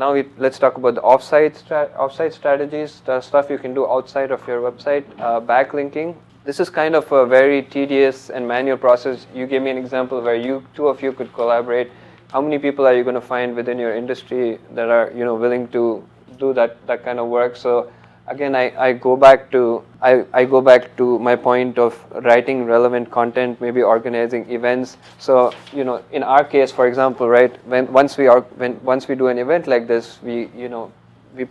Now let's talk about the offsite strategies, the stuff you can do outside of your website. Backlinking. This is kind of a very tedious and manual process. You gave me an example where two of you could collaborate. How many people are you going to find within your industry that are willing to do that kind of work? So again, I go back to my point of writing relevant content, maybe organizing events. So in our case, for example, right, once we do an event like this, we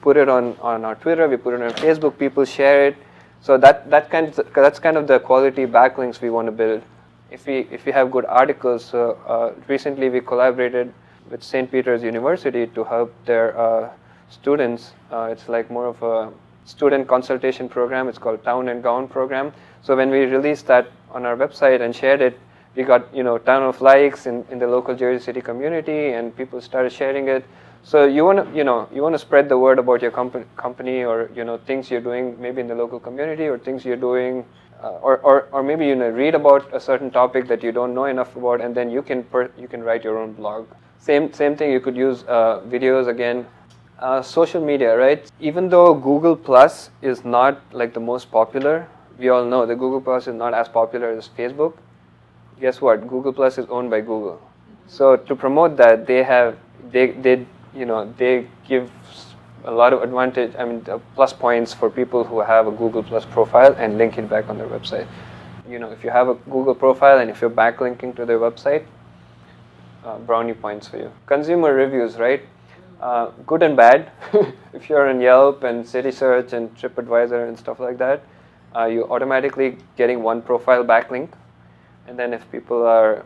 put it on our Twitter, we put it on Facebook, people share it. So that's kind of the quality backlinks we want to build. If we have good articles, recently we collaborated with St. Peter's University to help their students. It's like more of a student consultation program. It's called Town and Gown program. So when we released that on our website and shared it, we got ton of likes in the local Jersey City community, and people started sharing it. So you want to spread the word about your company or things you're doing maybe in the local community, or things you're doing, or maybe read about a certain topic that you don't know enough about, and then you can write your own blog. Same thing. You could use videos again. Social media, right? Even though Google Plus is not like the most popular, we all know that Google Plus is not as popular as Facebook. Guess what? Google Plus is owned by Google. So to promote that, they give a lot of advantage. I mean, plus points for people who have a Google Plus profile and link it back on their website. If you have a Google profile and if you're backlinking to their website, brownie points for you. Consumer reviews, right? Good and bad. If you're in Yelp and City Search and TripAdvisor and stuff like that, you're automatically getting one profile backlink. And then if people are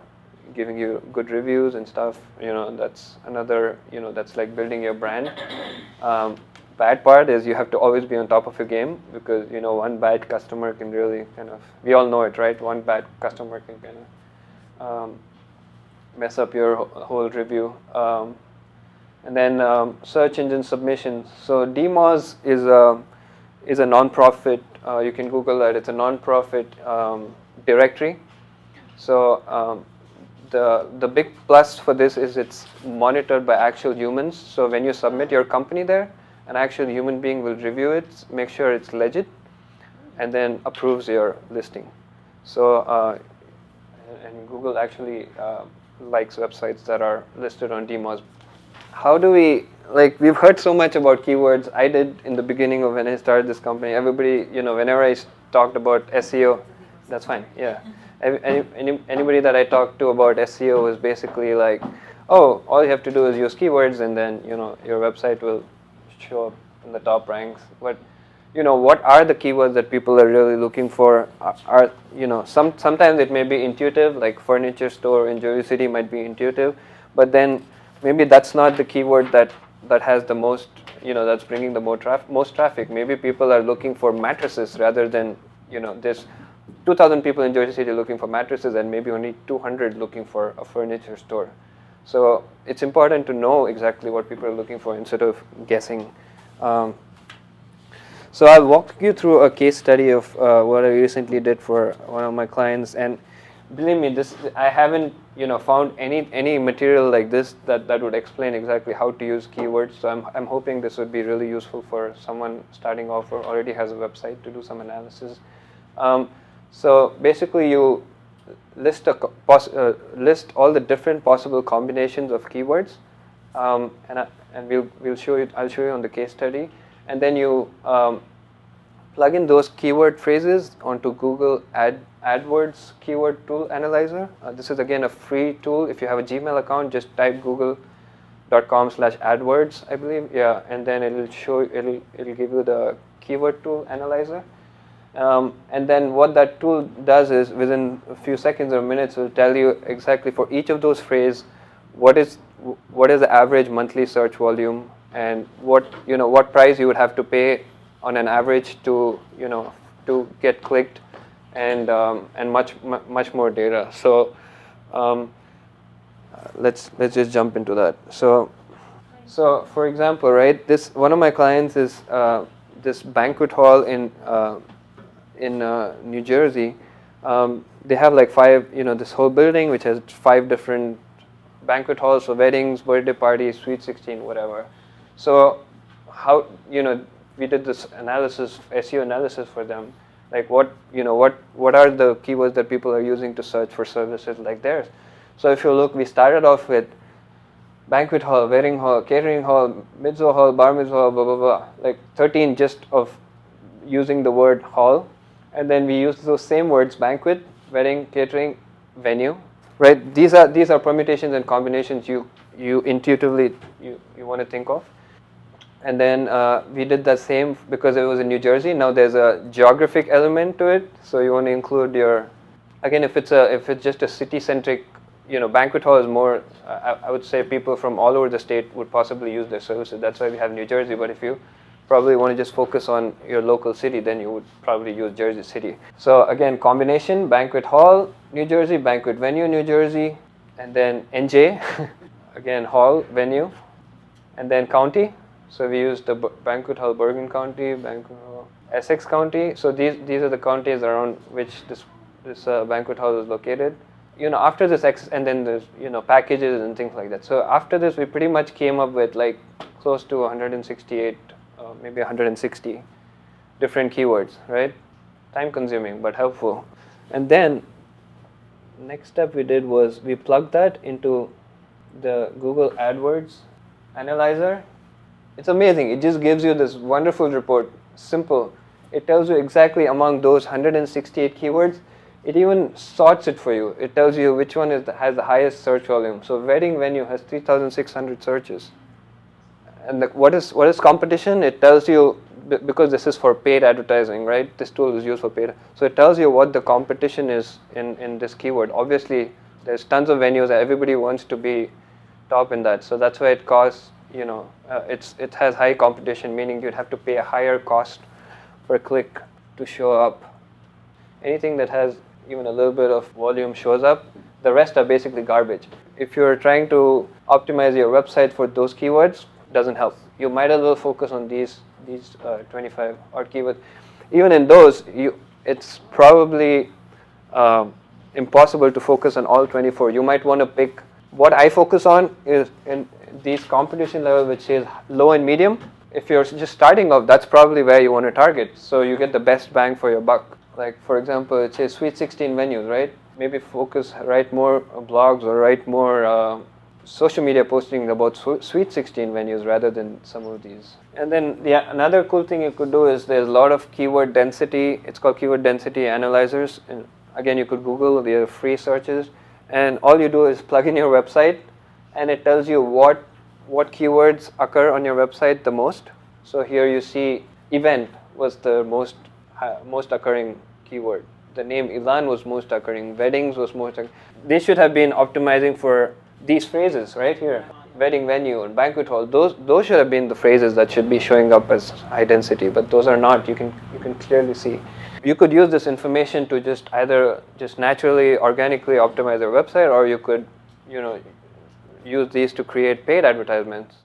giving you good reviews and stuff, that's another, that's like building your brand. Bad part is you have to always be on top of your game, because one bad customer can really we all know it, right? One bad customer can mess up your whole review. And then search engine submissions. So DMOZ is a non-profit. You can Google that. It's a non-profit directory. So the big plus for this is it's monitored by actual humans. So when you submit your company there, an actual human being will review it, make sure it's legit, and then approves your listing. So and Google actually likes websites that are listed on DMOZ. How do we, we've heard so much about keywords. I did in the beginning of when I started this company. Everybody, whenever I talked about SEO, that's fine, yeah. Anybody that I talked to about SEO was basically like, oh, all you have to do is use keywords, and then your website will show up in the top ranks. But what are the keywords that people are really looking for? Sometimes it may be intuitive, like furniture store in Jersey City might be intuitive, but then maybe that's not the keyword that has the most, that's bringing the most traffic. Maybe people are looking for mattresses rather than, there's 2,000 people in Jersey City looking for mattresses and maybe only 200 looking for a furniture store. So it's important to know exactly what people are looking for instead of guessing. So I'll walk you through a case study of what I recently did for one of my clients, and believe me, I haven't found any material like this that would explain exactly how to use keywords. So I'm hoping this would be really useful for someone starting off or already has a website to do some analysis. So basically, you list all the different possible combinations of keywords, and we'll show you. I'll show you on the case study, and then you plug in those keyword phrases onto Google AdWords keyword tool analyzer. This is again a free tool. If you have a Gmail account, just type google.com/AdWords, I believe. Yeah, and then it'll give you the keyword tool analyzer. And then what that tool does is within a few seconds or minutes will tell you exactly for each of those phrases what is the average monthly search volume and what price you would have to pay on an average to get clicked, and much more data. So let's just jump into that. So for example, right, one of my clients is this banquet hall in New Jersey. They have like 5, this whole building which has 5 different banquet halls for weddings, birthday parties, sweet 16, whatever. So how, we did this analysis, SEO analysis for them, like what are the keywords that people are using to search for services like theirs. So if you look, we started off with banquet hall, wedding hall, catering hall, mitzvah hall, bar mitzvah hall, blah blah blah, like 13 just of using the word hall, and then we use those same words: banquet, wedding, catering, venue, right? These are permutations and combinations you intuitively you want to think of. And then we did the same because it was in New Jersey. Now there's a geographic element to it, so you want to include your, again, if it's just a city-centric, banquet hall is more, I would say people from all over the state would possibly use their services. That's why we have New Jersey. But if you probably want to just focus on your local city, then you would probably use Jersey City. So again, combination: banquet hall, New Jersey; banquet venue, New Jersey; and then NJ, again hall, venue, and then county. So we used the banquet hall Bergen County, banquet hall Essex County. So these are the counties around which this banquet hall is located. After this, and then there's packages and things like that. So after this, we pretty much came up with like close to 168, maybe 160 different keywords, right? Time consuming but helpful. And then next step we did was we plugged that into the Google AdWords analyzer. It's amazing. It just gives you this wonderful report. Simple. It tells you exactly among those 168 keywords. It even sorts it for you. It tells you which one has the highest search volume. So wedding venue has 3,600 searches. And what is competition? It tells you, because this is for paid advertising, right? This tool is used for paid. So it tells you what the competition is in this keyword. Obviously, there's tons of venues. Everybody wants to be top in that. So that's why it costs, it has high competition, meaning you'd have to pay a higher cost per click to show up. Anything that has even a little bit of volume shows up. The rest are basically garbage. If you're trying to optimize your website for those keywords, doesn't help. You might as well focus on these 25 odd keywords. Even in those, it's probably impossible to focus on all 24. You might want to pick. What I focus on is in these competition levels, which is low and medium. If you're just starting off, that's probably where you want to target, so you get the best bang for your buck. Like for example, it says Sweet 16 venues, right? Maybe write more blogs or write more social media posting about Sweet 16 venues rather than some of these. And then another cool thing you could do is there's a lot of keyword density. It's called keyword density analyzers. And again, you could Google the free searches, and all you do is plug in your website, and it tells you what keywords occur on your website the most. So here you see event was the most occurring keyword. The name Ilan was most occurring. Weddings was most occurring. They should have been optimizing for these phrases right here. Wedding venue and banquet hall. Those should have been the phrases that should be showing up as high density, but those are not. You can clearly see. You could use this information to just either naturally, organically optimize your website, or you could use these to create paid advertisements.